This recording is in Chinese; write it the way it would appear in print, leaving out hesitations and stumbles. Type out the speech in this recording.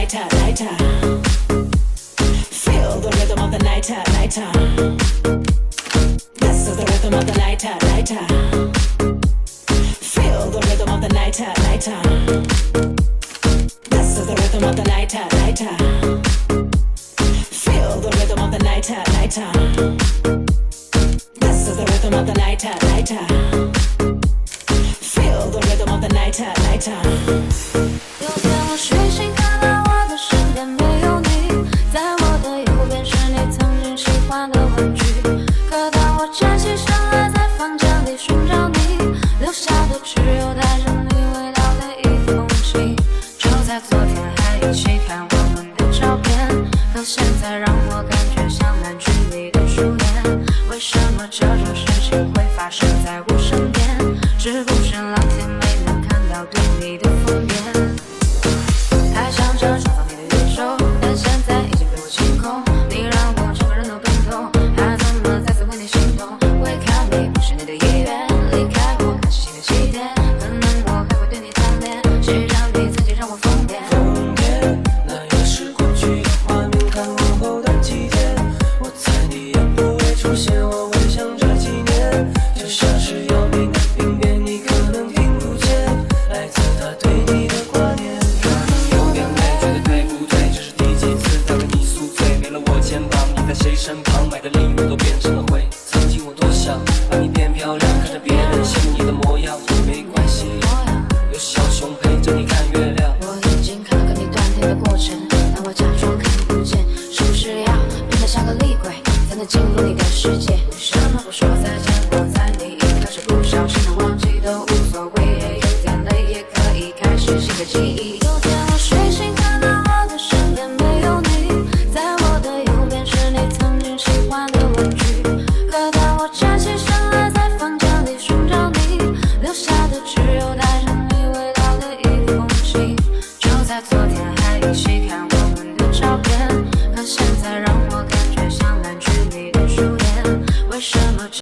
Feel the rhythm of the night, This is the rhythm of the night, Feel the rhythm of the night, This is the rhythm of the night, Feel the rhythm of the night, This is the rhythm of the night, Feel the rhythm of the night. 有天我睡醒，看到我的身边没有你，在我的右边是你曾经喜欢的玩具。可当我站起身来，在房间里寻找你，留下的只有带着你味道的一封信。就在昨天还一起看我们的照片，可现在让我感觉像烂剧里的初恋。为什么这种事情会发生在我身边？是不是老天没能看到对你的疯癫？还想着创造你的宇宙，但现在已经被我清空。你让我整个人都冰冻，还怎么再次为你心动？会看你不是你的意愿，离开我开始新的起点。可能我还会对你贪恋，谁让你曾经让我疯癫？疯癫，那也是过去的画面，看往后的几天，我在你眼不会出现，我回想这几年，就像是要命的病变，你可能听不见，来自他对你的挂念。可能有点累，觉得对不对？这是第几次在为你宿醉？没了我肩膀，你在谁身旁？买的礼物都变成了灰。曾经我多想把你变漂亮，看着别人羡慕你的模样，也没关系，有小熊陪着你看月亮。我已经看了跟你断电的过程，但我假装看不见，是不是要变得像个厉鬼，才能进入你的世界？为什么不说再见？我在你一开始不小心的忘记都无所谓，有点累也可以开始新的记忆。有天